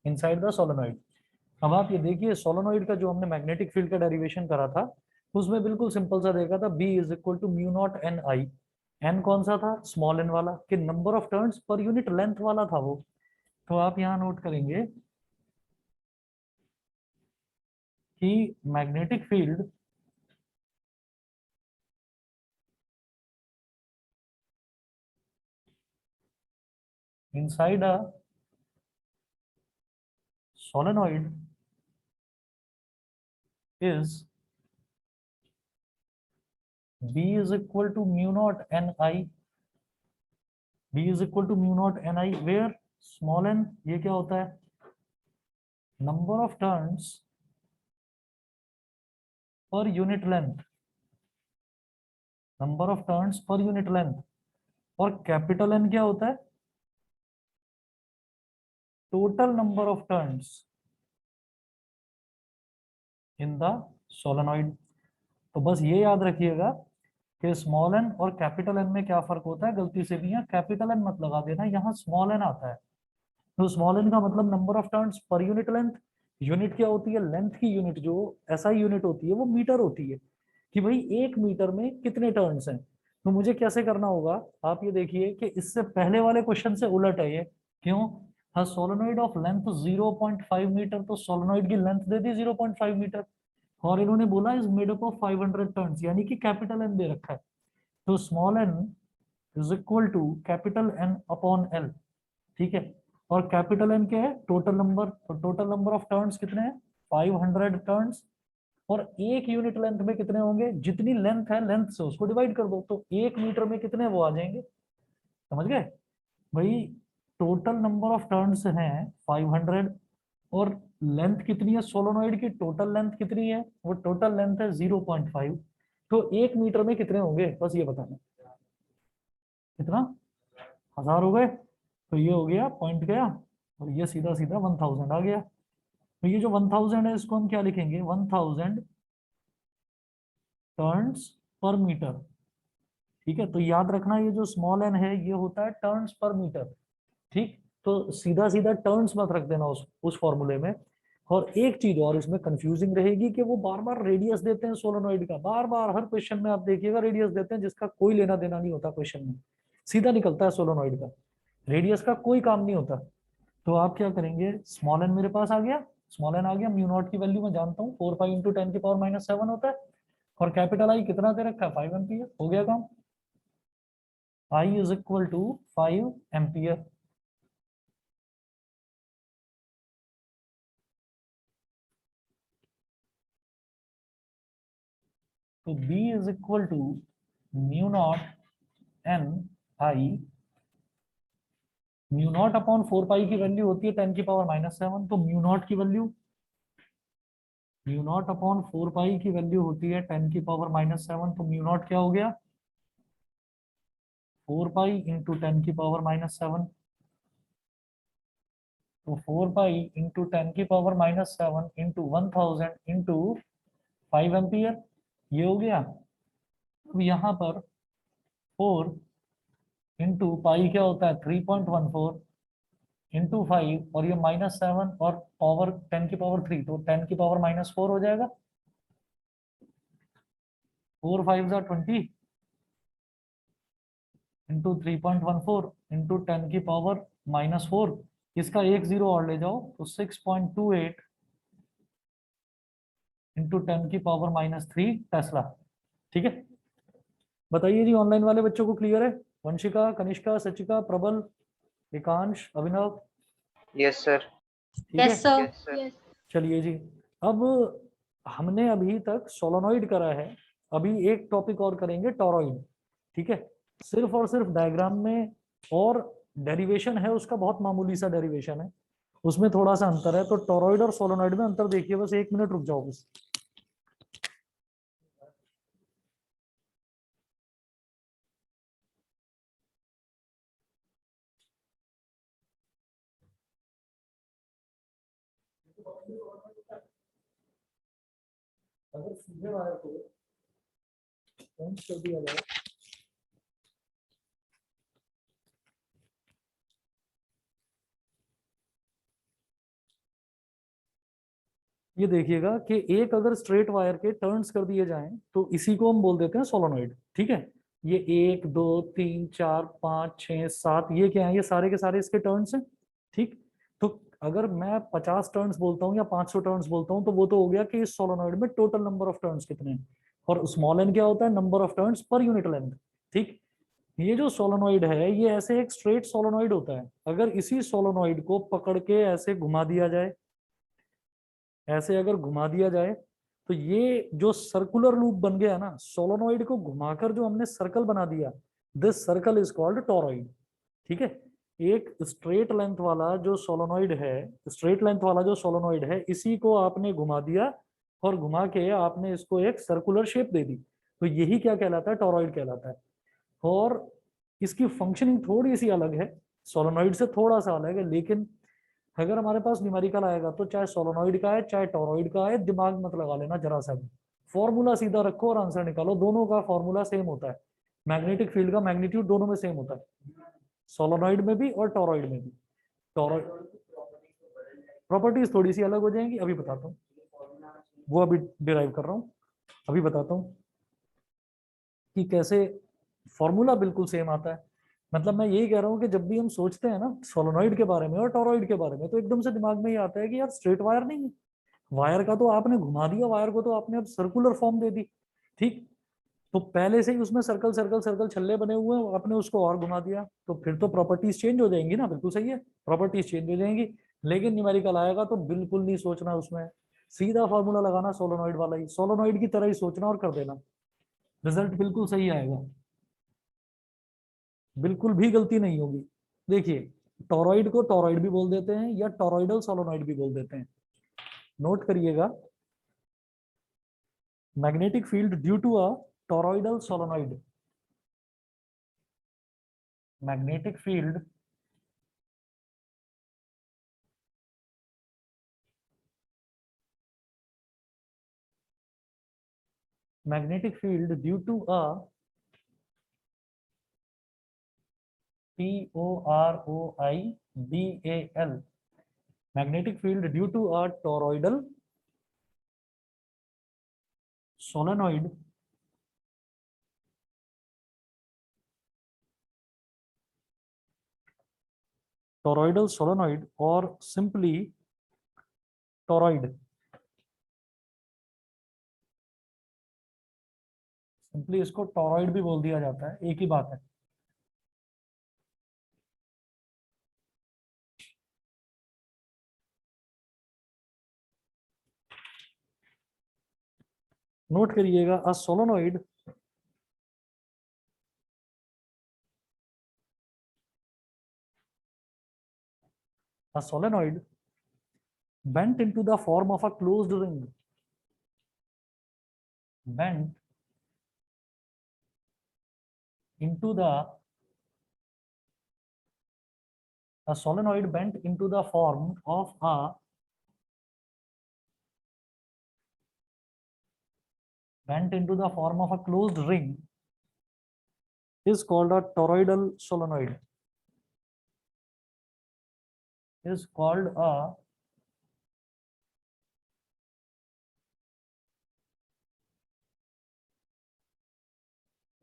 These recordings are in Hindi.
Inside the solenoid. अब आप ये देखिए सोलेनोइड का जो हमने मैग्नेटिक फील्ड का डेरिवेशन करा था उसमें बिल्कुल सिंपल सा देखा था, B is equal to mu not an I. N कौन सा था? स्मॉल एन वाला, कि नंबर ऑफ टर्न्स पर यूनिट लेंथ वाला था वो। तो आप यहाँ नोट करेंगे कि magnetic field inside a solenoid is B is equal to mu naught Ni. B is equal to mu naught Ni, where small n ये क्या होता है? Number of turns per unit length, number of turns per unit length। और कैपिटल N क्या होता है? Total number of turns in the solenoid. तो बस ये याद रखिएगा कि स्मॉल एन और कैपिटल एन में क्या फर्क होता है। गलती से भी यहाँ कैपिटल एन मत लगा देना, यहाँ स्मॉल एन आता है। तो स्मॉल एन का मतलब नंबर ऑफ टर्न्स पर यूनिट लेंथ। यूनिट क्या होती है? लेंथ की यूनिट। जो एसआई यूनिट होती है वो मीटर होती है, कि भाई 1 मीटर में कितने टर्न्स हैं। तो मुझे कैसे करना होगा, आप ये देखिए कि इससे पहले वाले क्वेश्चन से उलट है ये। क्यों? हाँ, सोलेनोइड ऑफ लेंथ 0.5 मीटर, तो सोलेनोइड की लेंथ दे दी 0.5 मीटर, और इन्होंने बोला is made up of 500 turns, यानी कि कैपिटल एन दे रखा है। तो small N is equal to capital N upon L. ठीक है। और कैपिटल एन क्या है? Total number. तो टोटल नंबर ऑफ टर्न्स कितने हैं? 500 टर्न्स। और 1 यूनिट लेंथ में कितने होंगे? जितनी लेंथ है लेंथ से उसको डिवाइड कर दो, तो 1 मीटर में कितने वो आ जाएंगे। समझ गए भाई? टोटल नंबर ऑफ टर्न्स हैं 500, और लेंथ कितनी है सोलोनॉइड की? टोटल लेंथ कितनी है? वो टोटल लेंथ है 0.5। तो 1 मीटर में कितने होंगे, बस ये बताना। कितना? 1000 हो गए। तो ये हो गया पॉइंट गया, और ये सीधा सीधा 1000 आ गया। तो ये जो 1000 है इसको हम क्या लिखेंगे? 1000 टर्न्स पर मीटर। ठीक है। तो याद रखना ये जो स्मॉल एन है ये होता है टर्न्स पर मीटर। ठीक। तो सीधा सीधा टर्न्स मत रख देना उस फॉर्मूले में। और एक चीज और इसमें कंफ्यूजिंग रहेगी कि वो बार बार रेडियस देते हैं सोलोनॉइड का, बार बार हर क्वेश्चन में आप देखिएगा रेडियस देते हैं, जिसका कोई लेना देना नहीं होता क्वेश्चन में। सीधा निकलता है सोलोनॉइड का, रेडियस का कोई काम नहीं होता। तो आप क्या करेंगे? स्मॉल एन मेरे पास आ गया, स्मॉल एन आ गया, म्यू नॉट की वैल्यू मैं जानता हूँ 4 पाई इंटू 10⁻⁻7 होता है। और कैपिटल आई कितना दे रखा है? 5 एम्पियर। हो गया काम। I is equal to 5 ampere. तो B is equal to mu not an I. Mu naught upon 4 pi की वैल्यू होती है 10⁻⁻7, तो म्यू नॉट अपॉन 4 पाई की वैल्यू होती है 10⁻⁻7, तो म्यू नॉट क्या हो गया? 4 पाई इंटू 10⁻⁻7। तो 4 pi into 10⁻⁻7 into 1000 into 5 ampere, ये हो गया। अब यहाँ पर 4 इंटू पाई क्या होता है? 3.14 इंटू 5, और ये -7, और पावर 10⁻3, तो 10⁻⁻4 हो जाएगा। 4 5 20 इंटू 3.14 इंटू 10⁻⁻4। इसका एक जीरो और ले जाओ तो 6.28 इंटू 10⁻³ टेस्ला। ठीक है। बताइए जी, ऑनलाइन वाले बच्चों को क्लियर है? वंशिका, कनिष्का, सचिका, प्रबल, एकांश, अभिनव? Yes sir. ठीक है। Yes sir. चलिए जी। अब हमने अभी तक सोलोनॉइड करा है, अभी एक टॉपिक और करेंगे, टॉरॉइड। ठीक है। सिर्फ और सिर्फ डायग्राम में और डेरिवेशन है उसका, बहुत मामूली सा डेरिवेशन है, उसमें थोड़ा सा अंतर है। तो टॉरॉइड और सोलोनॉइड में अंतर देखिए, बस 1 मिनट रुक जाओ बस। अगर सीधे वायर को पंच कर दिया जाए ये देखिएगा कि एक अगर स्ट्रेट वायर के टर्न्स कर दिए जाएं तो इसी को हम बोल देते हैं सोलोनॉइड। ठीक है, ये 1 2 3 4 5 6 7, ये क्या है, ये सारे के सारे इसके टर्न्स हैं। ठीक, तो अगर मैं 50 टर्न्स बोलता हूँ या 500 टर्न्स बोलता हूँ तो वो तो हो गया कि इस सोलोनॉइड में टोटल नंबर ऑफ टर्न्स कितने हैं। और स्मॉल एन क्या होता है, नंबर ऑफ टर्न्स पर यूनिट लेंथ। ठीक, ये जो सोलोनॉइड है ये ऐसे एक स्ट्रेट सोलोनॉइड होता है। अगर इसी सोलोनॉइड को पकड़ के ऐसे घुमा दिया जाए, ऐसे अगर घुमा दिया जाए, तो ये जो सर्कुलर लूप बन गया ना, सोलोनॉइड को घुमाकर जो हमने सर्कल बना दिया, this circle is called toroid. ठीक है, एक स्ट्रेट लेंथ वाला जो सोलोनॉइड है, स्ट्रेट लेंथ वाला जो सोलोनॉइड है, इसी को आपने घुमा दिया और घुमा के आपने इसको एक सर्कुलर शेप दे दी, तो यही क्या कहलाता है, टोरॉइड कहलाता है। और इसकी फंक्शनिंग थोड़ी सी अलग है, सोलोनॉइड से थोड़ा सा अलग है, लेकिन अगर हमारे पास न्यूमेरिकल आएगा तो चाहे सोलोनॉइड का है चाहे टोरॉइड का है, दिमाग मत लगा लेना जरा सा भी। फॉर्मूला सीधा रखो और आंसर निकालो, दोनों का फॉर्मूला सेम होता है। मैग्नेटिक फील्ड का मैग्नीट्यूड दोनों में सेम होता है, सोलोनॉइड में भी और टोरॉइड में भी। टोरॉइड प्रॉपर्टीज थोड़ी सी अलग हो जाएंगी, अभी बताता हूँ, वो अभी डिराइव कर रहा हूँ, अभी बताता हूँ कि कैसे। फॉर्मूला बिल्कुल सेम आता है। मतलब मैं यही कह रहा हूँ कि जब भी हम सोचते हैं ना सोलोनॉइड के बारे में और टोरॉइड के बारे में, तो एकदम से दिमाग में ये आता है कि यार स्ट्रेट वायर नहीं है, वायर का तो आपने घुमा दिया, वायर को तो आपने अब सर्कुलर फॉर्म दे दी। ठीक, तो पहले से ही उसमें सर्कल सर्कल सर्कल छल्ले बने हुए हैं, आपने उसको और घुमा दिया, तो फिर तो प्रॉपर्टीज चेंज हो जाएंगी ना, बिल्कुल सही है, प्रॉपर्टीज चेंज हो जाएंगी। लेकिन न्यूमेरिकल आएगा तो बिल्कुल नहीं सोचना उसमें, सीधा फॉर्मूला लगाना सोलोनॉइड वाला ही, सोलोनॉइड की तरह ही सोचना और कर देना, रिजल्ट बिल्कुल सही आएगा, बिल्कुल भी गलती नहीं होगी। देखिए, टोरॉइड को टोरॉइड भी बोल देते हैं या टोरॉइडल सोलोनॉइड भी बोल देते हैं। नोट करिएगा, magnetic field due to a toroidal solenoid, magnetic field magnetic field due to a TOROIDAL, magnetic field due to a toroidal solenoid और सिंपली टोरॉइड, सिंपली इसको टोरॉइड भी बोल दिया जाता है, एक ही बात है। नोट करिएगा, अ solenoid a solenoid bent into the form of a closed ring, bent into the a solenoid bent into the form of a bent into the form of a closed ring is called a toroidal solenoid, is called a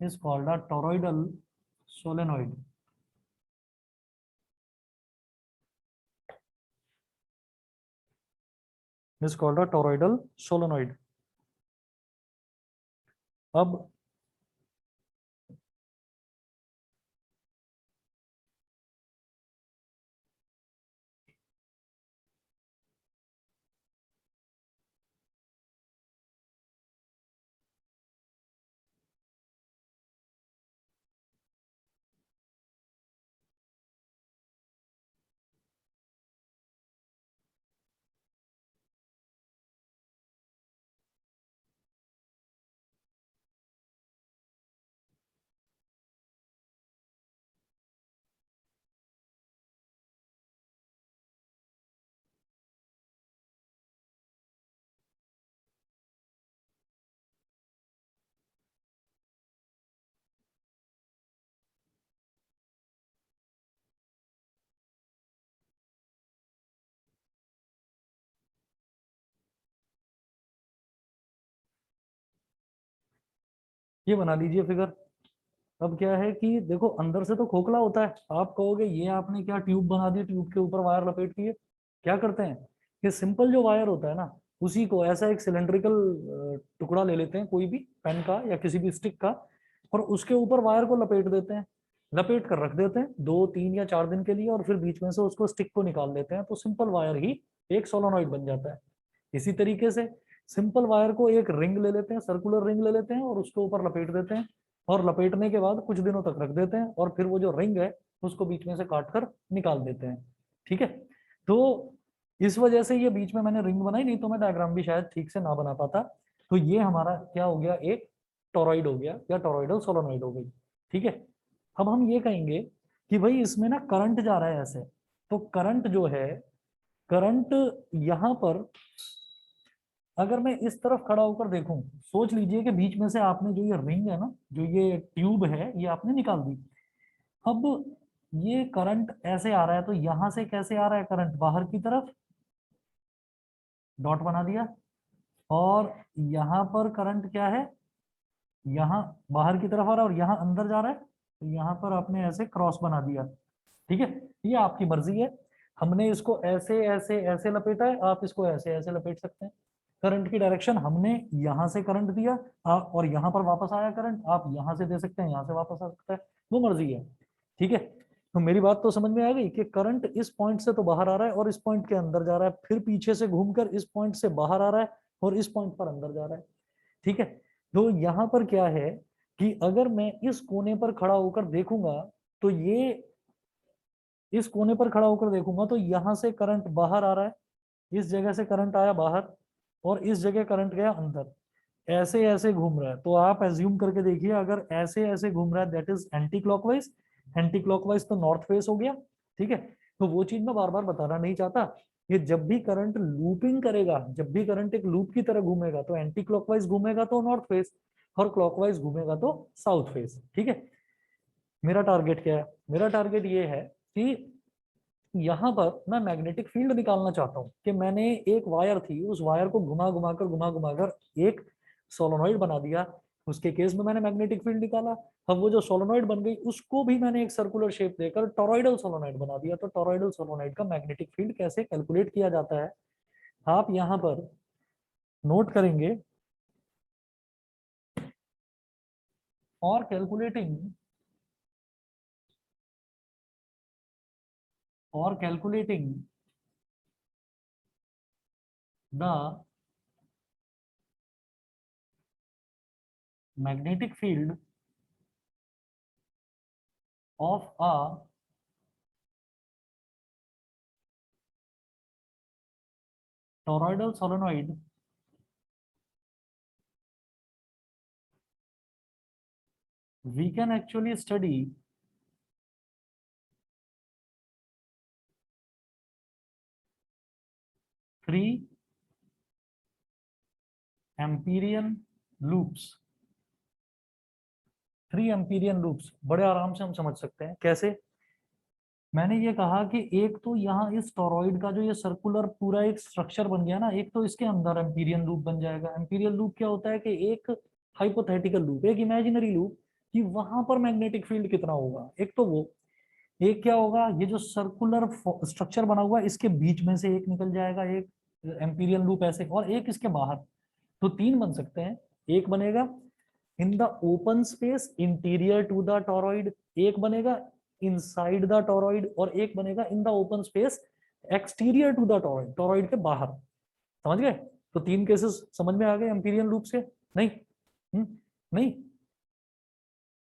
is called a toroidal solenoid, is called a toroidal solenoid। अब ये बना लीजिए फिगर। अब क्या है कि देखो अंदर से तो खोखला होता है, आप कहोगे ये आपने क्या ट्यूब बना दी, ट्यूब के ऊपर वायर लपेट दिए। क्या करते हैं कि सिंपल जो वायर होता है ना, उसी को ऐसा एक सिलेंड्रिकल टुकड़ा ले लेते हैं, कोई भी पेन का या किसी भी स्टिक का, और उसके ऊपर वायर को लपेट देते हैं, लपेट कर रख देते हैं 2 3 या 4 दिन के लिए, और फिर बीच में से उसको स्टिक को निकाल देते हैं, तो सिंपल वायर ही एक सोलोनॉइड बन जाता है। इसी तरीके से सिंपल वायर को एक रिंग ले लेते हैं, सर्कुलर रिंग ले लेते हैं, और उसके ऊपर लपेट देते हैं, और लपेटने के बाद कुछ दिनों तक रख देते हैं, और फिर वो जो रिंग है उसको बीच में से काट कर निकाल देते हैं। ठीक है। तो इस वजह से ये बीच में मैंने रिंग बनाई, नहीं तो मैं डायग्राम भी शायद ठीक से ना बना पाता। तो ये हमारा क्या हो गया, एक टोरॉइड हो गया या टोरॉइडल सोलोनॉइड हो गई। ठीक है। अब हम ये कहेंगे कि भाई इसमें ना करंट जा रहा है ऐसे, तो करंट जो है, करंट यहां पर अगर मैं इस तरफ खड़ा होकर देखूं, सोच लीजिए कि बीच में से आपने जो ये रिंग है ना, जो ये ट्यूब है, ये आपने निकाल दी। अब ये करंट ऐसे आ रहा है, तो यहां से कैसे आ रहा है करंट, बाहर की तरफ, डॉट बना दिया। और यहाँ पर करंट क्या है, यहाँ बाहर की तरफ आ रहा है, और यहाँ अंदर जा रहा है, तो यहाँ पर आपने ऐसे क्रॉस बना दिया। ठीक है। ये आपकी मर्जी है, हमने इसको ऐसे ऐसे ऐसे लपेटा है, आप इसको ऐसे ऐसे लपेट सकते हैं। करंट की डायरेक्शन हमने यहाँ से करंट दिया, और यहाँ पर वापस आया करंट, आप यहाँ से दे सकते हैं, यहाँ से वापस आ सकता है, वो मर्जी है। ठीक है। तो मेरी बात तो समझ में आ गई कि करंट इस पॉइंट से तो बाहर आ रहा है और इस पॉइंट के अंदर जा रहा है, फिर पीछे से घूमकर इस पॉइंट से बाहर आ रहा है और इस पॉइंट पर अंदर जा रहा है। ठीक है। तो यहाँ पर क्या है कि अगर मैं इस कोने पर खड़ा होकर देखूंगा, तो ये इस कोने पर खड़ा होकर देखूंगा तो यहां से करंट बाहर आ रहा है, इस जगह से करंट आया बाहर, और इस जगह करंट गया अंदर, ऐसे ऐसे घूम रहा है। तो आप एज्यूम करके देखिए, अगर ऐसे ऐसे घूम रहा है that is anti clockwise, anti clockwise तो नॉर्थ फेस हो गया। ठीक है। तो वो चीज मैं बार बार बताना नहीं चाहता, ये जब भी करंट लूपिंग करेगा, जब भी करंट एक लूप की तरह घूमेगा, तो एंटी क्लॉकवाइज घूमेगा तो नॉर्थ फेस, और क्लॉकवाइज घूमेगा तो साउथ फेस। ठीक है। मेरा टारगेट क्या है, मेरा टारगेट ये है कि यहाँ पर मैं मैग्नेटिक फील्ड निकालना चाहता हूँ, कि मैंने एक वायर थी, उस वायर को घुमा घुमाकर एक सोलोनॉइड बना दिया, उसके केस में मैंने मैग्नेटिक फील्ड निकाला। अब वो जो सोलोनॉइड बन गई उसको भी मैंने एक सर्कुलर शेप देकर टोरॉइडल सोलोनॉइड बना दिया। तो टोरॉइडल सोलोनॉइड का मैग्नेटिक फील्ड कैसे कैलकुलेट किया जाता है, आप यहाँ पर नोट करेंगे, और calculating the magnetic field of a toroidal solenoid, we can actually study three empyrean loops. 3 Amperian loops बड़े आराम से हम समझ सकते हैं कैसे। मैंने ये कहा कि एक तो यहाँ इस टोरॉइड का जो ये सर्कुलर पूरा एक स्ट्रक्चर बन गया ना, एक तो इसके अंदर एम्पीरियन लूप बन जाएगा। एम्पीरियन लूप क्या होता है कि एक हाइपोथेटिकल लूप, एक इमेजिनरी लूप, कि वहां पर मैग्नेटिक फील्ड कितना होगा, एक तो वो। एक क्या होगा, ये जो सर्कुलर स्ट्रक्चर बना हुआ है इसके बीच में से एक निकल जाएगा, एक एम्पीरियन लूप ऐसे, और एक इसके बाहर। तो 3 बन सकते हैं। एक बनेगा in the open space interior to the toroid, एक बनेगा इनसाइड द टोरॉइड, और एक बनेगा in the open space exterior to the toroid, toroid के बाहर। समझ गए। तो 3 केसेस समझ में आ गए एम्पीरियन लूप से। नहीं। नहीं।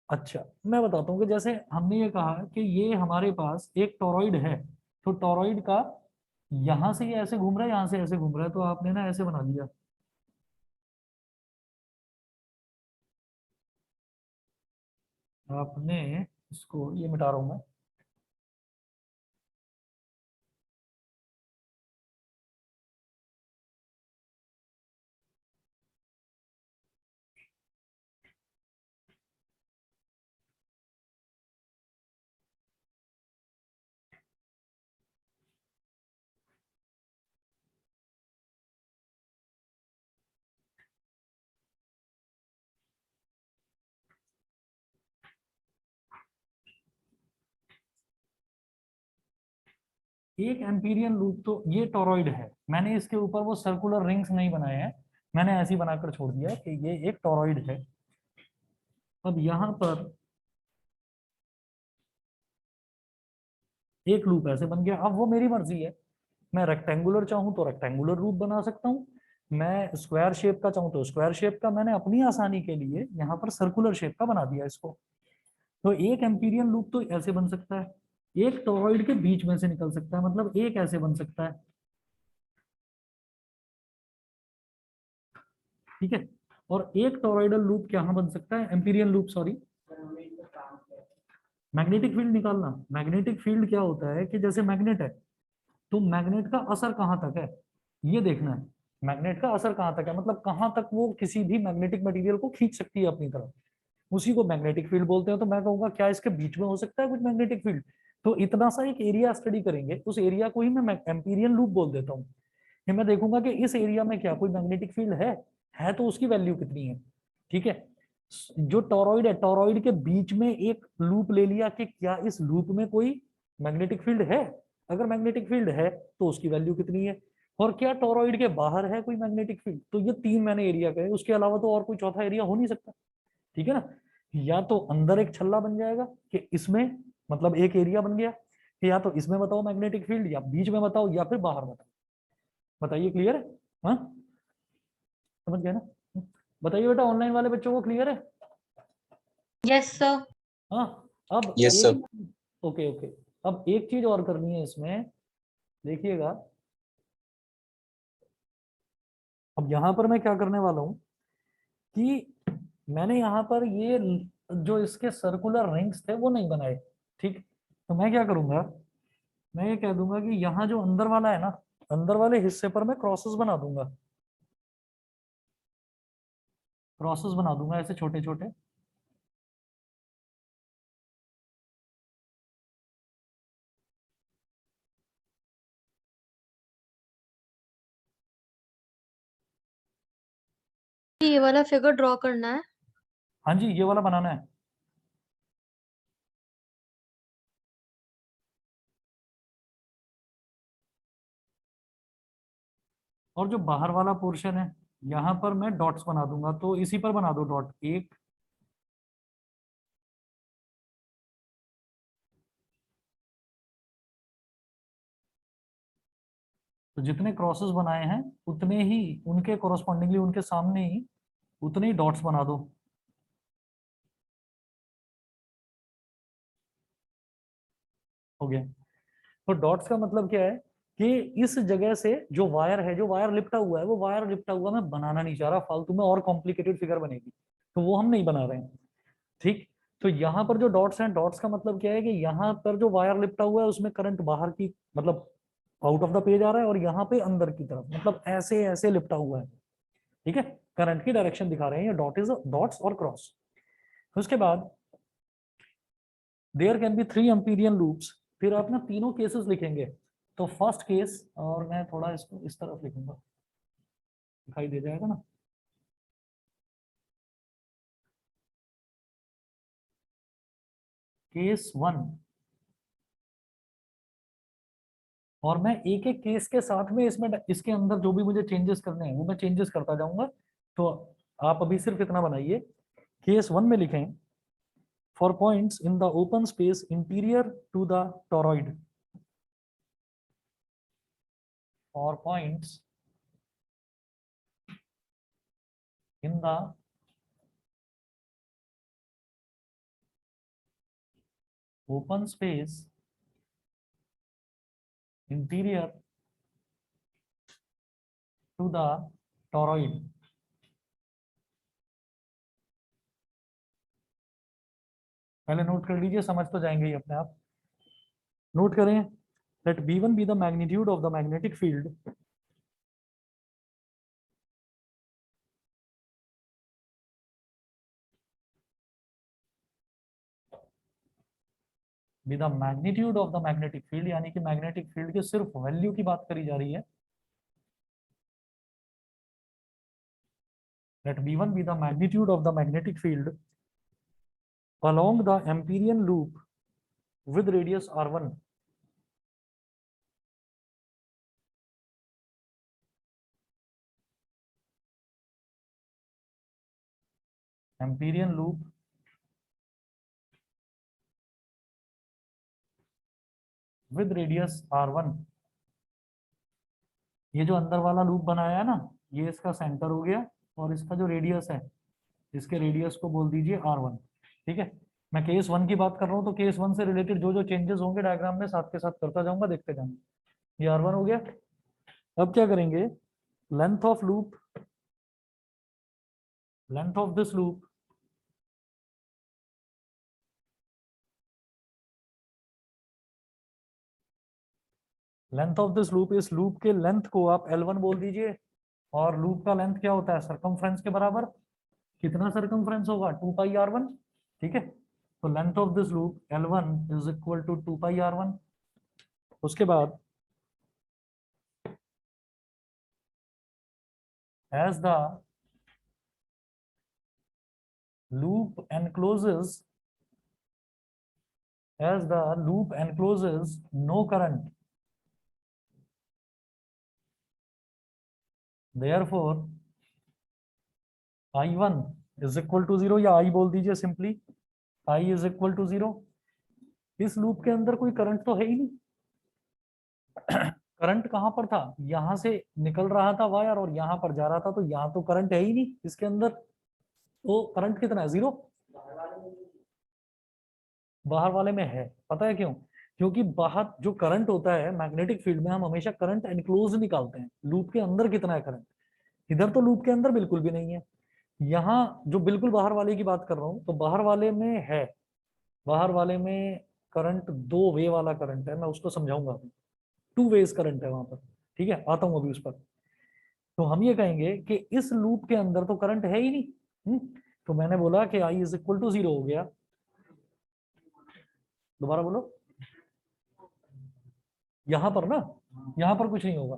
अच्छा, मैं बताता हूँ कि जैसे हमने ये कहा कि ये हमारे पास एक टोरॉइड है, तो टोरॉइड का यहां से ये ऐसे घूम रहा है, यहां से ऐसे घूम रहा है, तो आपने ना ऐसे बना दिया, आपने इसको, ये मिटा रहा हूं मैं। एक एम्पीरियन लूप तो ये टोरॉइड है, मैंने इसके ऊपर वो सर्कुलर रिंग्स नहीं बनाए हैं, मैंने ऐसे ही बनाकर छोड़ दिया है कि ये एक टोरॉइड है। अब यहाँ पर एक लूप ऐसे बन गया, अब वो मेरी मर्जी है, मैं रेक्टेंगुलर चाहूं तो रेक्टेंगुलर लूप बना सकता हूँ, मैं स्क्वायर शेप का चाहूँ तो स्क्वायर शेप का। मैंने अपनी आसानी के लिए यहाँ पर सर्कुलर शेप का बना दिया इसको। तो एक एम्पीरियन लूप तो ऐसे बन सकता है, एक टोरॉइड के बीच में से निकल सकता है, मतलब एक ऐसे बन सकता है, ठीक है। और एक टोरॉइडल लूप क्या बन सकता है, Amperian loop, sorry, magnetic field निकालना। मैग्नेटिक फील्ड क्या होता है कि जैसे मैग्नेट है, तो मैग्नेट का असर कहाँ तक है, ये देखना है। मैग्नेट का असर कहाँ तक है, मतलब कहाँ तक वो किसी भी मैग्नेटिक मटेरियल को खींच सकती है अपनी तरफ, उसी को मैग्नेटिक फील्ड बोलते हैं। तो मैं कहूंगा क्या इसके बीच में हो सकता है कुछ मैग्नेटिक फील्ड, तो इतना सा एक एरिया स्टडी करेंगे, उस एरिया को ही मैं एम्पीरियन लूप बोल देता हूँ। फिर मैं देखूंगा कि इस एरिया में क्या कोई मैग्नेटिक फील्ड है तो उसकी वैल्यू कितनी है, ठीक है। जो टोरॉइड है, टोरॉइड के बीच में एक लूप ले लिया कि क्या इस लूप में कोई मैग्नेटिक फील्ड है, अगर मैग्नेटिक फील्ड है तो उसकी वैल्यू कितनी है, और क्या टोरॉइड के बाहर है कोई मैग्नेटिक फील्ड। तो ये तीन मैंने एरिया कहे, उसके अलावा तो और कोई चौथा एरिया हो नहीं सकता, ठीक है ना। या तो अंदर एक छल्ला बन जाएगा कि इसमें, मतलब एक एरिया बन गया, या तो इसमें बताओ मैग्नेटिक फील्ड, या बीच में बताओ, या फिर बाहर बताओ। बताइए, क्लियर है? हाँ, समझ गए ना? बताइए बेटा, ऑनलाइन वाले बच्चों को क्लियर है? Yes sir. हाँ। अब यस सर। एक, ओके ओके, अब एक चीज और करनी है इसमें, देखिएगा। अब यहाँ पर मैं क्या करने वाला हूँ कि मैंने यहाँ पर ये जो इसके सर्कुलर रिंग्स थे वो नहीं बनाए, ठीक। तो मैं क्या करूंगा, मैं ये कह दूंगा कि यहाँ जो अंदर वाला है ना, अंदर वाले हिस्से पर मैं क्रॉसेस बना दूंगा, क्रॉसेस बना दूंगा ऐसे छोटे छोटे। ये वाला फिगर ड्रॉ करना है। हाँ जी, ये वाला बनाना है। और जो बाहर वाला पोर्शन है, यहाँ पर मैं डॉट्स बना दूंगा, तो इसी पर बना दो डॉट, एक, तो जितने क्रॉसेस बनाए हैं उतने ही उनके कोरस्पॉन्डिंगली उनके सामने ही उतने ही डॉट्स बना दो। हो गया। तो डॉट्स का मतलब क्या है कि इस जगह से जो वायर है, जो वायर लिपटा हुआ है, वो वायर लिपटा हुआ मैं बनाना नहीं चाह रहा फालतू में, और कॉम्प्लिकेटेड फिगर बनेगी, तो वो हम नहीं बना रहे हैं, ठीक। तो यहाँ पर जो डॉट्स हैं, डॉट्स का मतलब क्या है कि यहाँ पर जो वायर लिपटा हुआ है उसमें करंट बाहर की, मतलब आउट ऑफ द पेज आ रहा है, और यहाँ पे अंदर की तरफ, मतलब ऐसे ऐसे लिपटा हुआ है, ठीक है। करंट की डायरेक्शन दिखा रहे हैं ये डॉट, इज डॉट्स और क्रॉस। उसके बाद there can be 3 Amperian loops, फिर आप ना तीनों केसेस लिखेंगे। तो फर्स्ट केस, और मैं थोड़ा इसको इस तरफ लिखूंगा, दिखाई दे जाएगा ना। केस 1, और मैं एक एक केस के साथ में इसमें इसके अंदर जो भी मुझे चेंजेस करने हैं वो मैं चेंजेस करता जाऊंगा। तो आप अभी सिर्फ इतना बनाइए, केस 1 में लिखें, for points in the open space interior to the toroid, for points in the open space interior to the toroid, पहले नोट कर लीजिए, समझ तो जाएंगे ही अपने आप। नोट करें, let b1 be the magnitude of the magnetic field be the magnitude of the magnetic field, यानी कि मैग्नेटिक फील्ड की सिर्फ वैल्यू की बात करी जा रही है। let b1 be the magnitude of the magnetic field along the Amperian loop with radius r1, Amperian loop with radius r1। ये जो अंदर वाला लूप बनाया है ना, ये इसका सेंटर हो गया, और इसका जो रेडियस है, इसके रेडियस को बोल दीजिए r1। ठीक है, मैं केस 1 की बात कर रहा हूँ, तो केस 1 से रिलेटेड जो जो चेंजेस होंगे डायग्राम में साथ के साथ करता जाऊंगा, देखते जाऊंगा। ये r1 हो गया। अब क्या करेंगे, length of loop, length of this loop length of this loop, इस लूप के लेंथ को आप L1 बोल दीजिए, और लूप का लेंथ क्या होता है, सरकमफ्रेंस के बराबर। कितना सरकमफ्रेंस होगा, 2πr1। ठीक है, तो length of this loop L1 is equal to 2πr1। उसके बाद as the loop encloses no current, therefore I1 is equal to 0, या I बोल दीजिए simply, I is equal to 0। इस लूप के अंदर कोई करंट तो है ही नहीं। करंट कहां पर था, यहां से निकल रहा था वायर और यहां पर जा रहा था, तो यहां तो करंट है ही नहीं इसके अंदर। तो करंट कितना है, 0। बाहर वाले में है, पता है क्यों, क्योंकि बाहर जो करंट होता है मैग्नेटिक फील्ड में, हम हमेशा करंट एनक्लोज निकालते हैं, लूप के अंदर कितना है करंट। इधर तो लूप के अंदर बिल्कुल भी नहीं है। यहाँ जो बिल्कुल बाहर वाले की बात कर रहा हूँ, तो बाहर वाले में है, बाहर वाले में करंट दो वे वाला करंट है, मैं उसको समझाऊंगा अभी। 2 वेज करंट है वहां पर। ठीक है, आता हूँ अभी उस पर। तो हम ये कहेंगे कि इस लूप के अंदर तो करंट है ही नहीं। तो मैंने बोला कि आई इज इक्वल टू 0 हो गया। दोबारा बोलो, यहां पर ना, यहां पर कुछ नहीं होगा,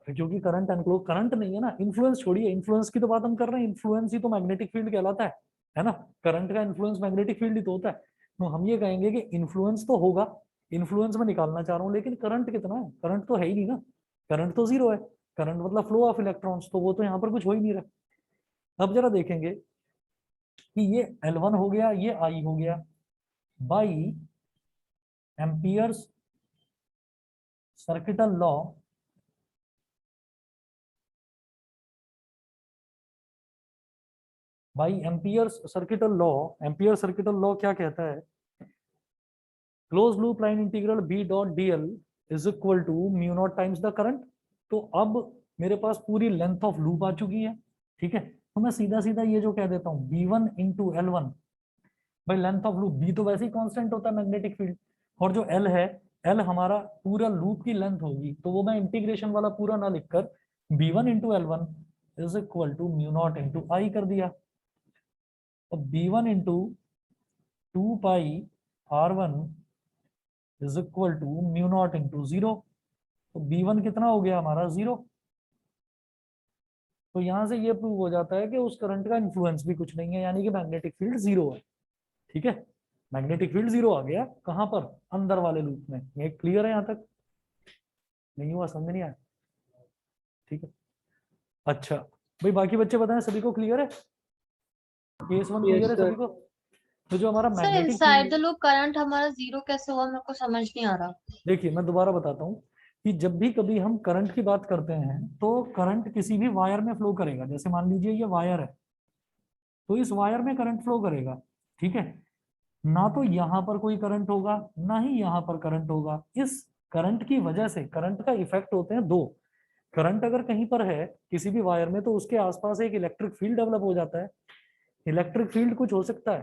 क्योंकि करंट एनक्लोज, करंट नहीं है ना, इन्फ्लुएंस छोड़िए, इन्फ्लुएंस की तो बात हम कर रहे हैं, इन्फ्लुएंस ही तो मैग्नेटिक फील्ड कहलाता है ना। करंट का इन्फ्लुएंस मैग्नेटिक फील्ड ही तो होता है। तो हम ये कहेंगे कि इन्फ्लुएंस तो होगा, इन्फ्लुएंस में निकालना चाह रहा हूँ, लेकिन करंट कितना है, करंट तो है ही नहीं ना, करंट तो 0 है। करंट मतलब फ्लो ऑफ इलेक्ट्रॉन्स, तो वो तो यहाँ पर कुछ हो ही नहीं रहा। अब जरा देखेंगे कि ये L1 हो गया, ये I हो गया, by Ampere's circuital law, by Ampere's circuital law. Ampere circuital law क्या कहता है, close loop line integral B dot DL is equal to mu naught times the current. तो अब मेरे पास पूरी लेंथ ऑफ लूप आ चुकी है। ठीक है, तो मैं सीधा सीधा ये जो कह देता हूँ B1 इंटू L1 भाई लेंथ ऑफ लूप। बी तो वैसे ही कांस्टेंट होता है मैग्नेटिक फील्ड, और जो एल है, एल हमारा पूरा लूप की लेंथ होगी, तो वो मैं इंटीग्रेशन वाला पूरा ना लिखकर B1 into L1 is equal to mu not into I कर दिया। तो B1 into 2πr1 is equal to mu not into 0। तो B1 कितना हो गया हमारा, 0। तो यहां से ये प्रूव हो जाता है कि उस करंट का इन्फ्लुएंस भी कुछ नहीं है, यानी कि मैग्नेटिक फील्ड 0 है। ठीक है, मैग्नेटिक फील्ड 0 आ गया, कहां पर, अंदर वाले लूप में। ये क्लियर है, यहां तक नहीं हुआ, समझ नहीं आया। ठीक है, अच्छा भाई, बाकी बच्चे बताएं, सभी को क्लियर है, केस 1 क्लियर यस है सर। सभी को। तो जो हमारा sir magnetic inside the field, loop current हमारा 0 कैसे हुआ, मेरे को समझ नहीं आ रहा। देखिए मैं दोबारा बताता हूँ कि जब भी कभी हम करंट की बात करते हैं, तो करंट किसी भी वायर में फ्लो करेगा। जैसे मान लीजिए ये वायर है, तो इस वायर में करंट फ्लो करेगा। ठीक है, ना तो यहाँ पर कोई करंट होगा, ना ही यहाँ पर करंट होगा। इस करंट की वजह से, करंट का इफेक्ट होते हैं दो। करंट अगर कहीं पर है किसी भी वायर में, तो उसके आसपास एक इलेक्ट्रिक फील्ड डेवलप हो जाता है। इलेक्ट्रिक फील्ड कुछ हो सकता है,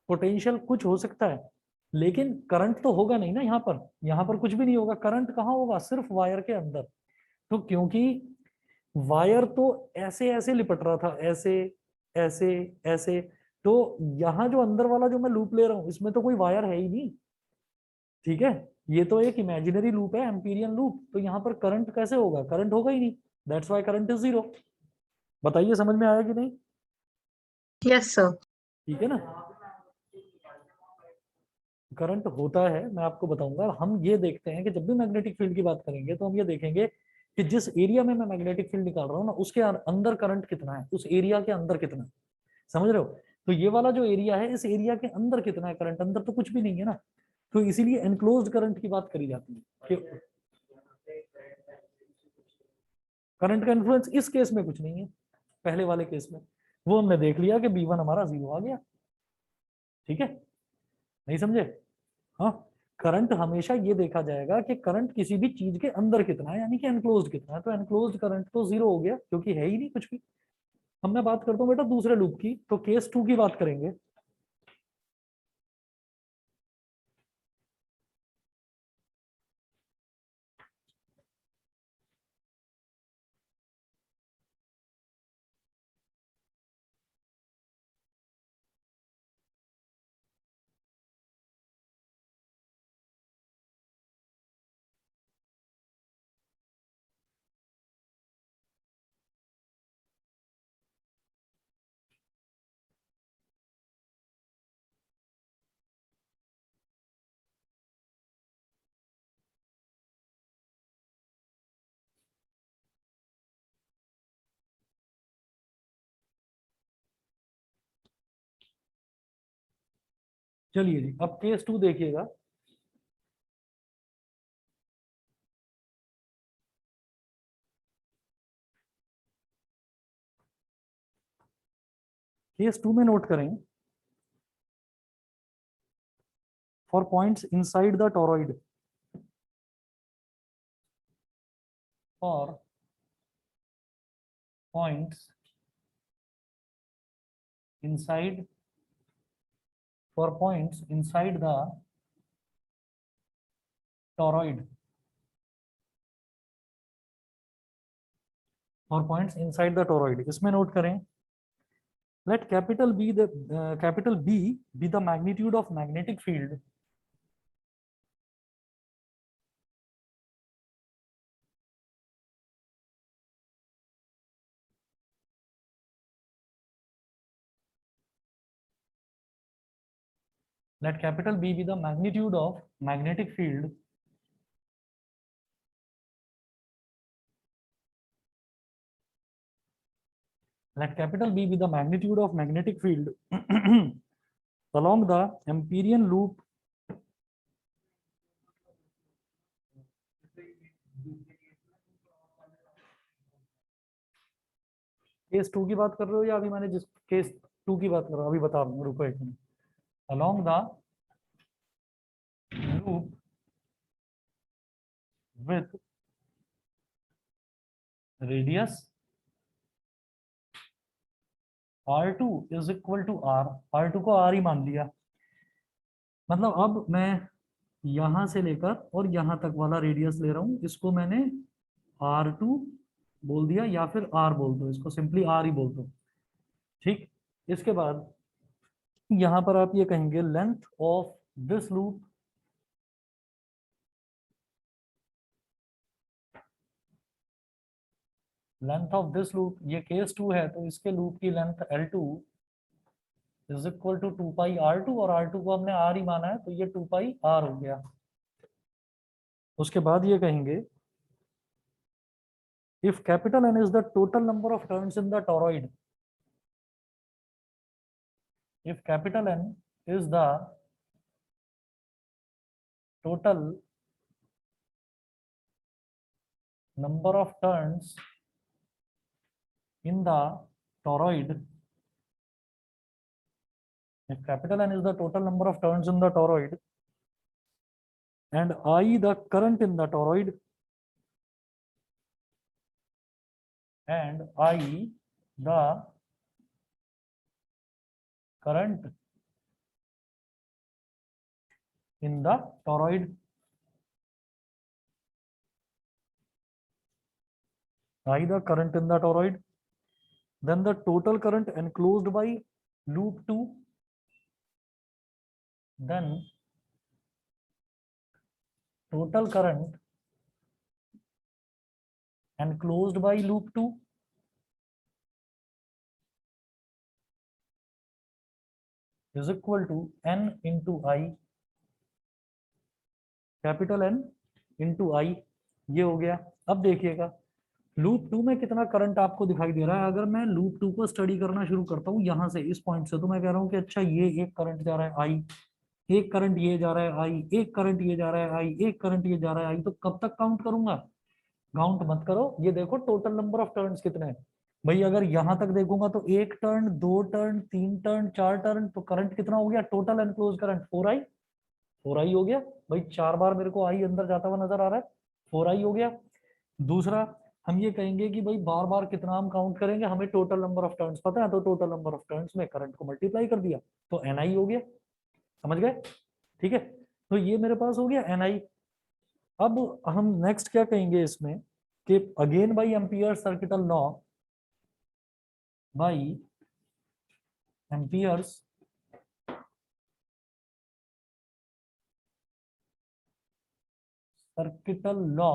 पोटेंशियल कुछ हो सकता है, लेकिन करंट तो होगा नहीं ना। यहाँ पर कुछ भी नहीं होगा, करंट कहाँ होगा, सिर्फ वायर के अंदर। तो क्योंकि वायर तो ऐसे ऐसे लिपट रहा था, ऐसे ऐसे ऐसे, तो यहाँ जो अंदर वाला जो मैं लूप ले रहा हूँ, इसमें तो कोई वायर है ही नहीं। ठीक है, ये तो एक इमेजिनरी लूप है, एम्पीरियन लूप, तो यहाँ पर करंट कैसे होगा, करंट होगा ही नहीं। That's why current is 0। बताइए समझ में आया कि नहीं। Yes sir. ठीक है ना, करंट होता है, मैं आपको बताऊंगा। हम ये देखते हैं कि जब भी मैग्नेटिक फील्ड की बात करेंगे, तो हम ये देखेंगे कि जिस एरिया में मैं मैग्नेटिक फील्ड निकाल रहा हूँ ना, उसके अंदर करंट कितना है, उस एरिया के अंदर कितना है। समझ रहे हो? तो ये वाला जो एरिया है, इस एरिया के अंदर कितना है करंट, अंदर तो कुछ भी नहीं है ना, तो इसीलिए एनक्लोज्ड करंट की बात करी जाती है कि करंट का इन्फ्लुएंस इस केस में कुछ नहीं है, पहले वाले केस में वो हमने देख लिया कि B1 हमारा 0 आ गया। ठीक है, नहीं समझे? हाँ, करंट हमेशा ये देखा जाएगा कि करंट किसी भी चीज के अंदर कितना है, यानी कि एनक्लोज्ड कितना है। तो एनक्लोज्ड करंट तो 0 हो गया क्योंकि है ही नहीं कुछ भी। अब मैं बात करता हूँ बेटा दूसरे लूप की, तो केस 2 की बात करेंगे। चलिए जी, अब केस 2 देखिएगा। केस 2 में नोट करें, for points inside the toroid, for points inside for points inside the toroid, for points inside the toroid, इसमें नोट करें, let capital B be the magnitude of magnetic field let capital B be the magnitude of magnetic field let capital B be the magnitude of magnetic field along the Amperian loop case 2 की बात कर रहे हो या अभी मैंने जिस केस 2 की बात कर रहा हूँ अभी बता रहा हूँ, रुको एक minute. along the loop with radius R2 is equal to R, R2 को R ही मान लिया, मतलब अब मैं यहां से लेकर और यहां तक वाला रेडियस ले रहा हूं, इसको मैंने R2 बोल दिया या फिर R बोल दो, इसको सिंपली R ही बोल दो। ठीक, इसके बाद यहां पर आप ये कहेंगे length of this loop length of this loop, ये केस 2 है तो इसके लूप की length L2 is equal to 2 pi R2, और R2 को हमने R ही माना है तो ये 2 पाई R हो गया। उसके बाद ये कहेंगे if capital N is the total number of turns in the toroid, if capital N is the total number of turns in the toroid, if capital N is the total number of turns in the toroid and I the current in the toroid and I the current in the toroid, I the current in the toroid, then the total current enclosed by loop 2, then total current enclosed by loop 2 is equal to N into I, capital N into I, ये हो गया। अब देखिएगा लूप 2 में कितना करंट आपको दिखाई दे रहा है? अगर मैं लूप 2 को स्टडी करना शुरू करता हूँ यहाँ से, इस पॉइंट से, तो मैं कह रहा हूँ कि अच्छा ये एक करंट जा रहा है आई, एक करंट ये जा रहा है आई, एक करंट ये जा रहा है आई, एक करंट ये जा रहा है आई। तो कब तक काउंट करूंगा? काउंट मत करो, ये देखो टोटल नंबर ऑफ टर्न्स कितने हैं। भाई अगर यहां तक देखूंगा तो एक टर्न, दो टर्न, तीन टर्न, चार टर्न, तो करंट कितना हो गया? Total enclose current 4i, 4i हो गया। भाई 4 बार मेरे को आई अंदर जाता हुआ नजर आ रहा है, 4i हो गया। दूसरा, हम ये कहेंगे कि भाई बार बार कितना हम काउंट करेंगे, हमें टोटल नंबर ऑफ टर्न्स पता है, तो टोटल नंबर ऑफ टर्न्स में करंट को मल्टीप्लाई कर दिया, तो ni हो गया। समझ गए? ठीक है, तो ये मेरे पास हो गया ni। अब हम नेक्स्ट क्या कहेंगे इसमें कि again by ampere circuital law, by Ampere's circuital law,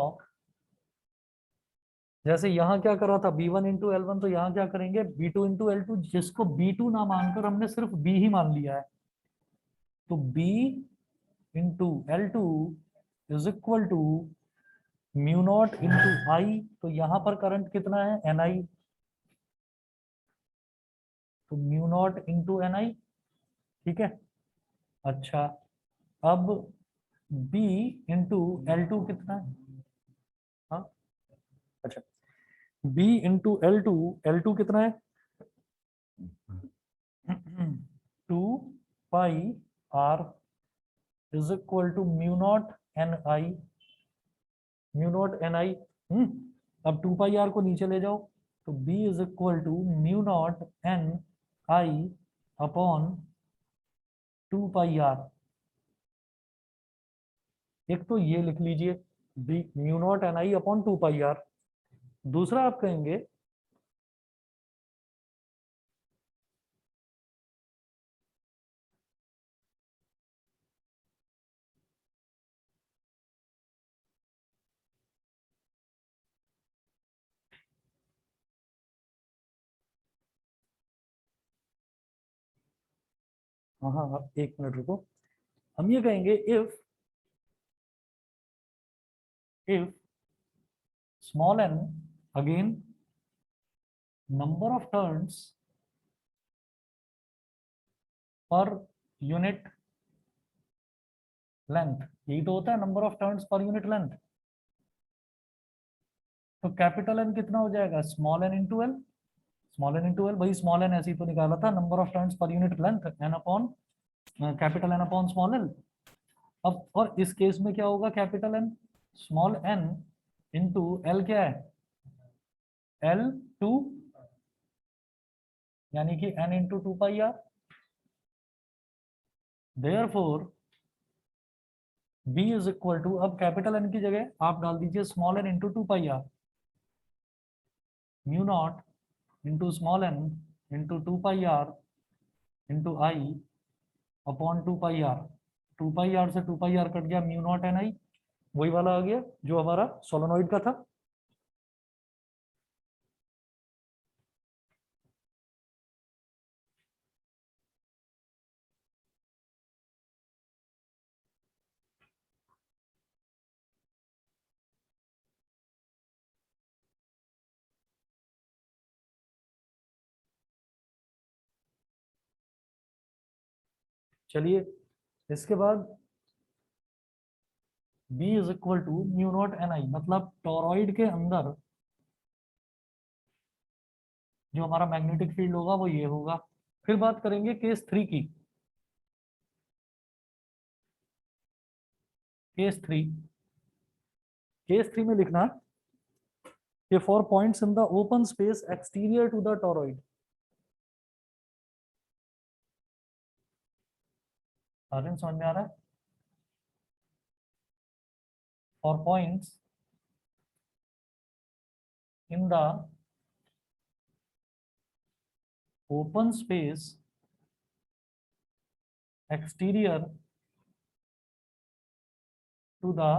जैसे यहाँ क्या कर रहा था B1 इंटू L1, तो यहाँ क्या करेंगे B2 इंटू L2, जिसको B2 ना मानकर हमने सिर्फ B ही मान लिया है, तो B into L2 is equal to mu not into I. तो यहाँ पर करंट कितना है? Ni, तो म्यू नॉट इंटू Ni। ठीक है, अच्छा, अब B इंटू L2 कितना है? हाँ, अच्छा, B इंटू L2 कितना है? 2 pi r is equal to mu not an I, mu not an I. अब 2 पाई r को नीचे ले जाओ, तो B is equal to mu not an I upon 2 pi r। एक तो ये लिख लीजिए, B mu not an I upon 2 pi r। दूसरा आप कहेंगे हाँ हाँ हाँ, एक मिनट रुको, हम ये कहेंगे if small n, again number of turns पर यूनिट लेंथ, यही तो होता है नंबर ऑफ टर्न्स पर यूनिट लेंथ। तो कैपिटल एन कितना हो जाएगा? Small n into l, small n into l, भाई स्मॉल एन ऐसे ही तो निकाला था, नंबर ऑफ टर्न्स पर unit length, n upon capital N upon small l. अब और इस केस में क्या होगा? Capital N small n into l क्या है? एल टू, यानी कि n into 2 pi r। Therefore B is equal to, अब कैपिटल एन की जगह आप डाल दीजिए small n into 2 pi r, mu not into small n into 2 pi r into I upon 2 pi r। 2 pi r से 2 पाई r कट गया, म्यू नॉट एन आई, वही वाला आ गया जो हमारा सोलेनोइड का था। चलिए, इसके बाद B is equal to mu not an I, मतलब टोरॉइड के अंदर जो हमारा मैग्नेटिक फील्ड होगा वो ये होगा। फिर बात करेंगे केस 3 की। केस 3, केस 3 में लिखना कि for points in the open space exterior to the toroid, Aryan समझ में आ रहा है? For points in the open space exterior to the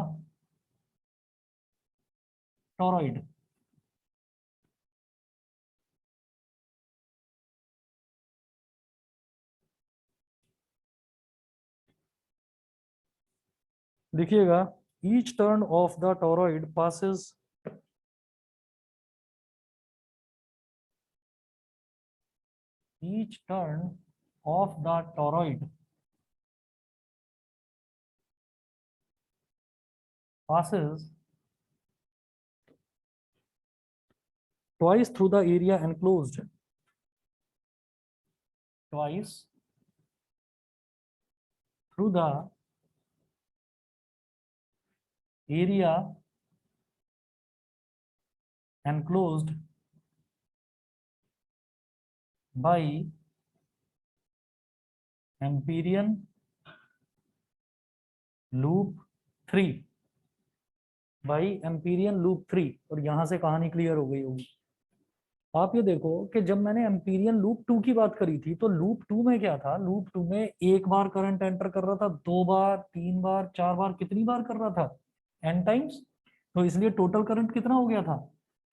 toroid, देखिएगा, each turn of the toroid passes each turn of the toroid passes twice through the area enclosed, twice through the area enclosed by Amperian loop 3, by Amperian loop 3। और यहां से कहानी क्लियर हो गई होगी। आप ये देखो कि जब मैंने एम्पीरियन लूप 2 की बात करी थी तो लूप 2 में क्या था, लूप 2 में एक बार करंट एंटर कर रहा था, 2 बार, 3 बार, 4 बार, कितनी बार कर रहा था, n टाइम्स। तो इसलिए टोटल करंट कितना हो गया था,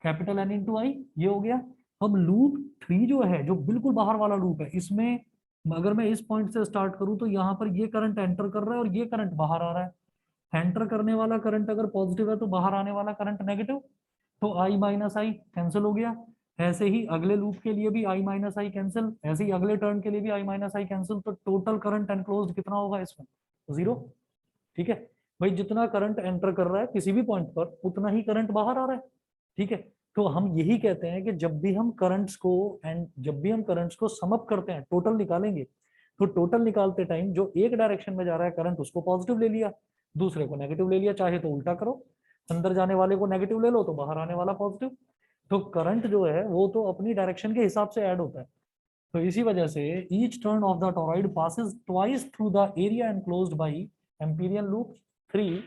कैपिटल N इंटू आई, ये हो गया। अब लूप 3 जो है, जो बिल्कुल बाहर वाला लूप है, इसमें अगर मैं इस पॉइंट से स्टार्ट करूं तो यहाँ पर ये करंट एंटर कर रहा है और ये करंट बाहर आ रहा है। एंटर करने वाला करंट अगर पॉजिटिव है तो बाहर आने वाला करंट नेगेटिव, तो आई माइनस आई कैंसिल हो गया। ऐसे ही अगले लूप के लिए भी आई माइनस आई कैंसिल, ऐसे ही अगले टर्न के लिए भी आई माइनस आई कैंसिल। तो टोटल करंट एनक्लोज्ड कितना होगा इसमें, जीरो। ठीक है भाई, जितना करंट एंटर कर रहा है किसी भी पॉइंट पर उतना ही करंट बाहर आ रहा है। ठीक है, तो हम यही कहते हैं कि जब भी हम करंट्स को सम अप करते हैं, टोटल निकालेंगे, तो टोटल निकालते टाइम जो एक डायरेक्शन में जा रहा है करंट उसको पॉजिटिव ले लिया, दूसरे को नेगेटिव ले लिया, चाहे तो उल्टा करो, अंदर जाने वाले को नेगेटिव ले लो तो बाहर आने वाला पॉजिटिव। तो करंट जो है वो तो अपनी डायरेक्शन के हिसाब से ऐड होता है। तो इसी वजह से each turn of the toroid passes twice through the area enclosed bye Amperian loop 3।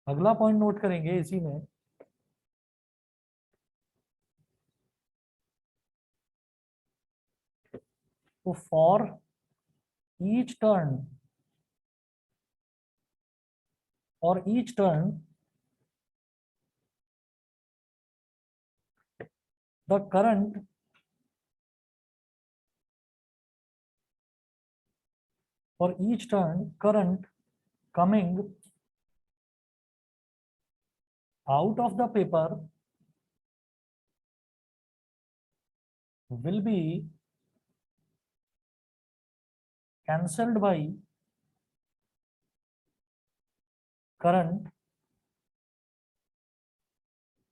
अगला पॉइंट नोट करेंगे इसी में, तो फॉर ईच टर्न और each turn the current for each turn current coming out of the paper will be cancelled by current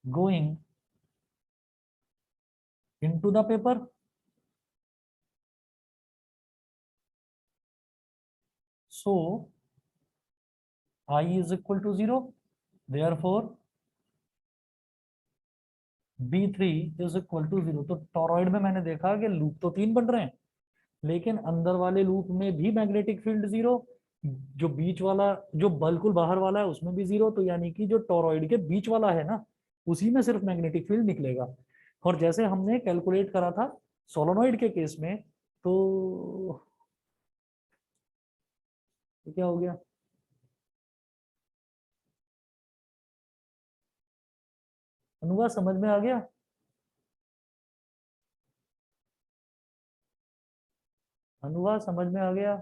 going into the paper। So I is equal to 0, therefore B3 is equal to 0। तो टोरॉइड में मैंने देखा कि लूप तो 3 बन रहे हैं, लेकिन अंदर वाले लूप में भी मैग्नेटिक फील्ड 0, जो बीच वाला, जो बिल्कुल बाहर वाला है उसमें भी 0। तो यानी कि जो टोरॉइड के बीच वाला है ना, उसी में सिर्फ मैग्नेटिक फील्ड निकलेगा। और जैसे हमने कैलकुलेट करा था सोलोनॉइड के केस में, तो क्या हो गया, अनुवा समझ में आ गया। अनुवा समझ में आ गया।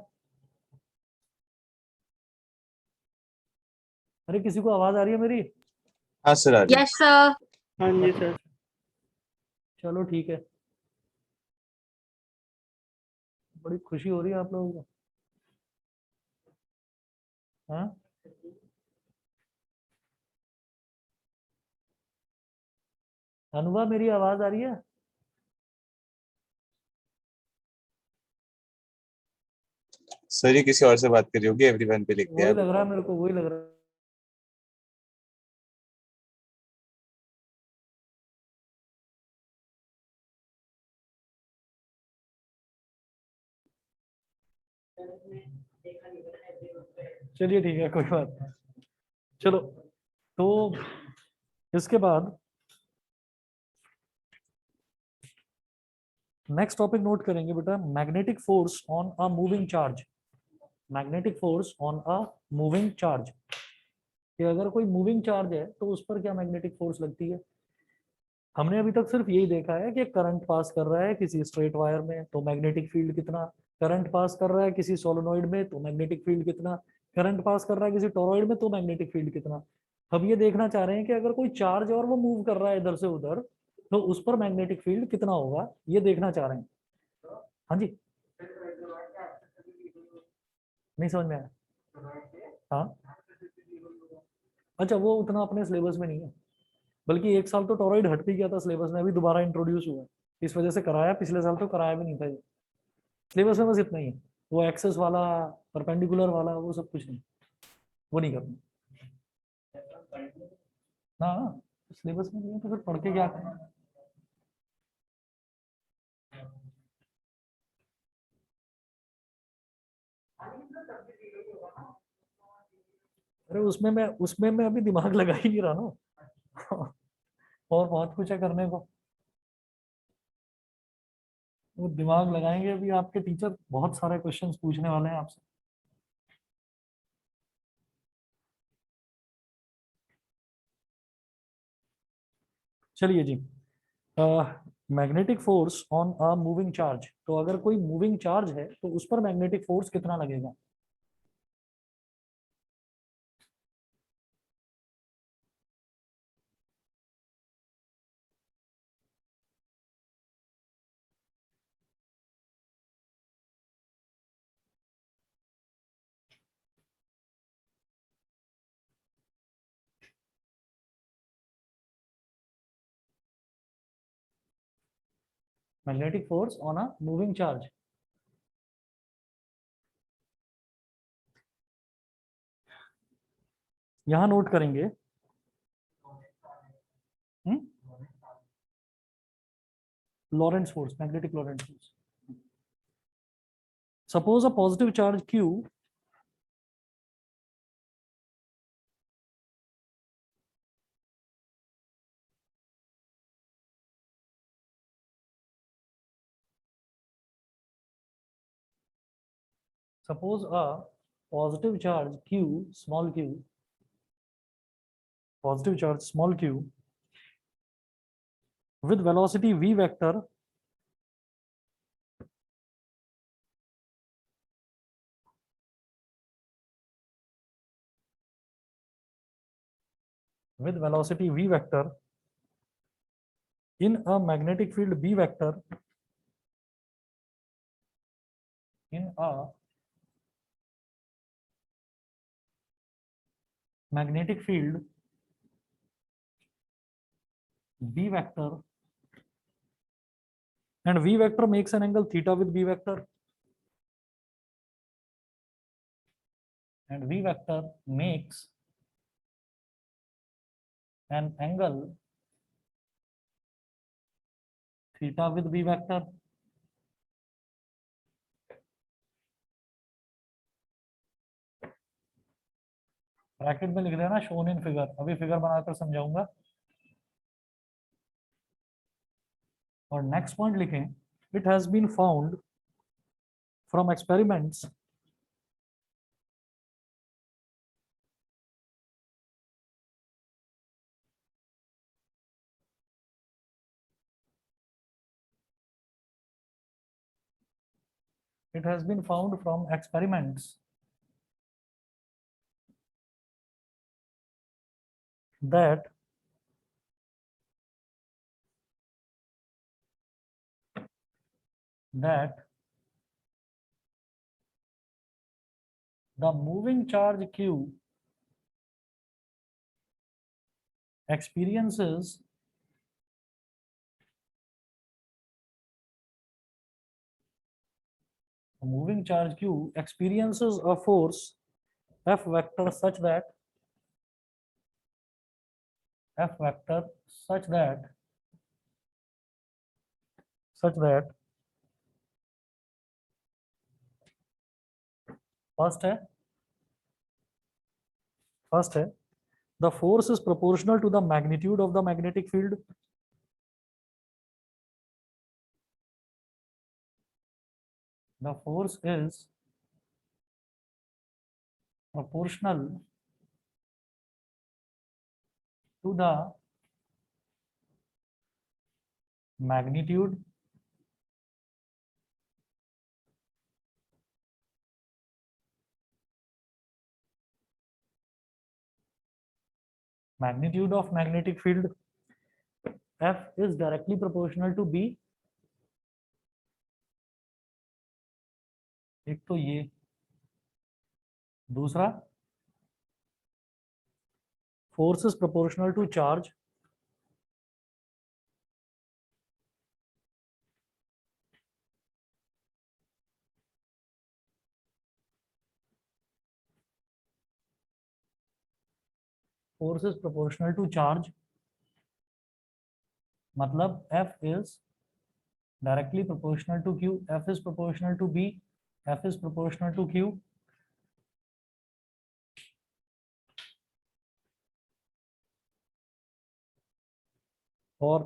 अरे किसी को आवाज आ रही है मेरी? हाँ सर, आ रही है। Yes sir. हाँ जी सर। चलो ठीक है, बड़ी खुशी हो रही है आप लोगों को। हाँ, अनुवा मेरी आवाज आ रही है? सर ये किसी और से बात कर रही होगी, एवरीवन पे लिख दिया वही है। लग रहा है मेरे को, वही लग रहा है। चलिए ठीक है, कोई बात नहीं। चलो, तो इसके बाद नेक्स्ट टॉपिक नोट करेंगे बेटा, magnetic force on a moving charge. Magnetic force on a moving charge, कि अगर कोई मूविंग चार्ज है तो उस पर क्या मैग्नेटिक फोर्स लगती है। हमने अभी तक सिर्फ यही देखा है कि करंट पास कर रहा है किसी स्ट्रेट वायर में तो मैग्नेटिक फील्ड कितना, करंट पास कर रहा है किसी सोलोनॉइड में तो मैग्नेटिक फील्ड कितना, करंट पास कर रहा है किसी टोरॉइड में तो मैग्नेटिक फील्ड कितना। हम ये देखना चाह रहे हैं कि अगर कोई चार्ज और वो मूव कर रहा है इधर से उधर, तो उस पर मैग्नेटिक फील्ड कितना होगा ये देखना चाह रहे हैं। हाँ जी, नहीं समझ में आया। हाँ, अच्छा वो उतना अपने सिलेबस में नहीं है, बल्कि एक साल तो टोरॉइड हट भी गया था सिलेबस में, अभी दोबारा इंट्रोड्यूस हुआ है, इस वजह से कराया, पिछले साल तो कराया भी नहीं था ये। सिलेबस में बस इतना ही है, वो एक्सेस वाला, परपेंडिकुलर वाला, वो सब कुछ नहीं, वो नहीं करना। ना, सिलेबस में नहीं है तो फिर पढ़ के क्या करना। अरे उसमें मैं अभी दिमाग लगा ही नहीं रहा ना। और बहुत कुछ है करने को, वो दिमाग लगाएंगे अभी, आपके टीचर बहुत सारे क्वेश्चंस पूछने वाले हैं आपसे। चलिए जी, magnetic force on a moving charge, तो अगर कोई मूविंग चार्ज है तो उस पर मैग्नेटिक फोर्स कितना लगेगा। Magnetic force on a moving charge, यहां नोट करेंगे। Lorentz force, magnetic Lorentz force. Suppose a positive charge Q suppose a positive charge q, small q, positive charge small q with velocity v vector in a magnetic field b vector, in a magnetic field b vector, and v vector makes an angle theta with b vector, and v vector makes an angle theta with b vector. Bracket में लिख देना शोन इन फिगर, अभी फिगर बनाकर समझाऊंगा। और नेक्स्ट पॉइंट लिखें, it has been found from experiments it has been found from experiments that the moving charge Q experiences a force F vector such that first है the force is proportional to the magnitude of the magnetic field. The force is proportional to the magnitude of magnetic field F is directly proportional to B, एक तो ये, दूसरा force is proportional to charge, force is proportional to charge, मतलब F is directly proportional to Q, F is proportional to B, F is proportional to Q. और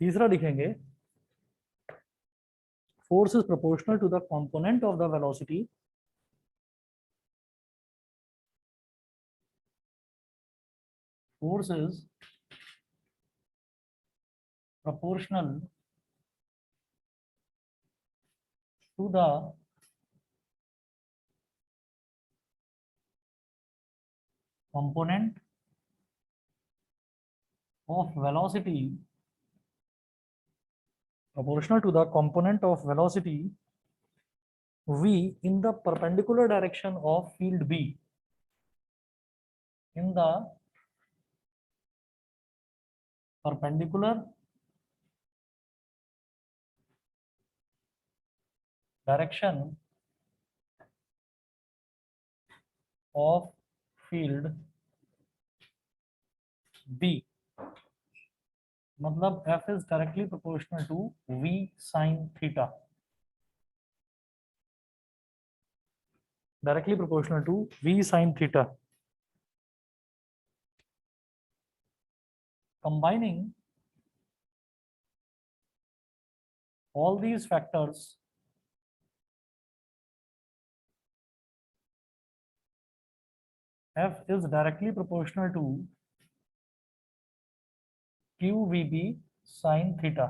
तीसरा लिखेंगे force is proportional to the component of the velocity force is proportional to the component of velocity proportional to the component of velocity v in the perpendicular direction of field B, in the perpendicular direction of field B, मतलब F is directly proportional to V sin theta, directly proportional to V sin theta. Combining all these factors, F is directly proportional to QVB sin theta.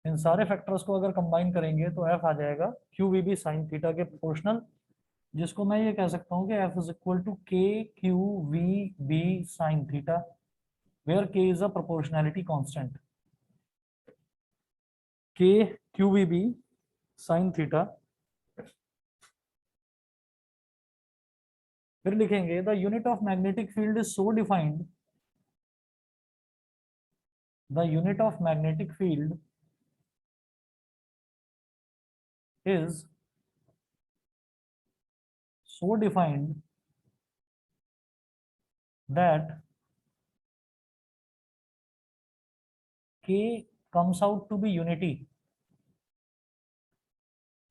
इन सारे फैक्टर्स को अगर कंबाइन करेंगे तो F आ जाएगा QVB sin थीटा के प्रोपोर्शनल, जिसको मैं ये कह सकता हूँ कि F is equal to KQVB sin theta, where K is a proportionality constant. KQVB sin theta. फिर लिखेंगे the unit of magnetic field is so defined, the unit of magnetic field is so defined that K comes out to be unity.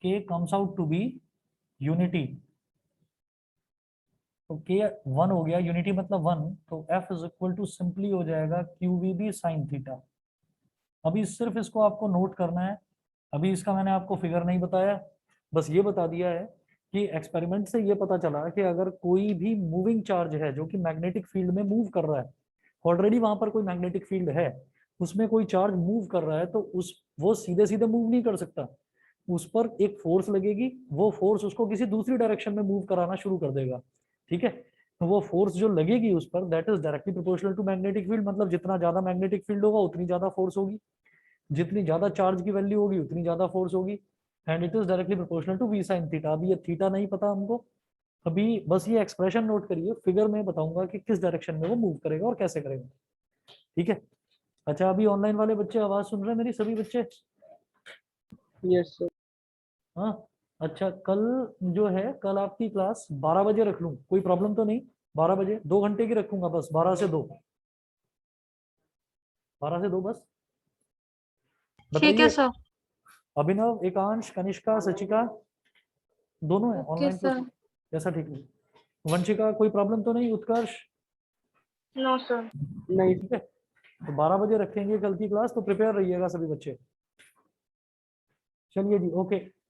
K comes out to be unity. तो K 1 हो गया, यूनिटी मतलब 1, तो F is equal to simply हो जाएगा QVB sin थीटा. अभी सिर्फ इसको आपको नोट करना है, अभी इसका मैंने आपको फिगर नहीं बताया, बस ये बता दिया है कि एक्सपेरिमेंट से ये पता चला कि अगर कोई भी मूविंग चार्ज है जो कि मैग्नेटिक फील्ड में मूव कर रहा है, ऑलरेडी वहां पर कोई मैग्नेटिक फील्ड है, उसमें कोई चार्ज मूव कर रहा है, तो वो सीधे सीधे मूव नहीं कर सकता, उस पर एक फोर्स लगेगी, वो फोर्स उसको किसी दूसरी डायरेक्शन में मूव कराना शुरू कर देगा. ठीक है, तो वो फोर्स जो लगेगी उस पर, that is directly proportional to magnetic field, मतलब जितना ज्यादा मैग्नेटिक फील्ड होगा उतनी ज्यादा फोर्स होगी, जितनी ज्यादा चार्ज की वैल्यू होगी उतनी ज्यादा फोर्स होगी, and it is directly proportional to V sin theta. अभी ये थीटा नहीं पता हमको, अभी बस ये एक्सप्रेशन नोट करिए, फिगर में बताऊंगा कि किस डायरेक्शन में वो मूव करेगा और कैसे करेगा. ठीक है. अच्छा, अभी ऑनलाइन वाले बच्चे आवाज सुन रहे हैं मेरी, सभी बच्चे? Yes sir. हाँ, अच्छा, कल जो है, कल आपकी क्लास 12 बजे रख लूँ, कोई प्रॉब्लम तो नहीं? 12 बजे 2 घंटे की रखूंगा बस, 12 से 2, 12 से 2 बस. ठीक है बताइए. सर. अभिनव, एकांश, कनिष्का, सचिका दोनों है ओके ऑनलाइन सर. क्लास, जैसा ठीक है. वंशिका कोई प्रॉब्लम तो नहीं? उत्कर्ष? No sir. नहीं. ठीक है. तो 12 बजे रखेंगे कल की क्लास, तो प्रिपेयर रहिएगा सभी बच्चे। चलिए जी, ओके।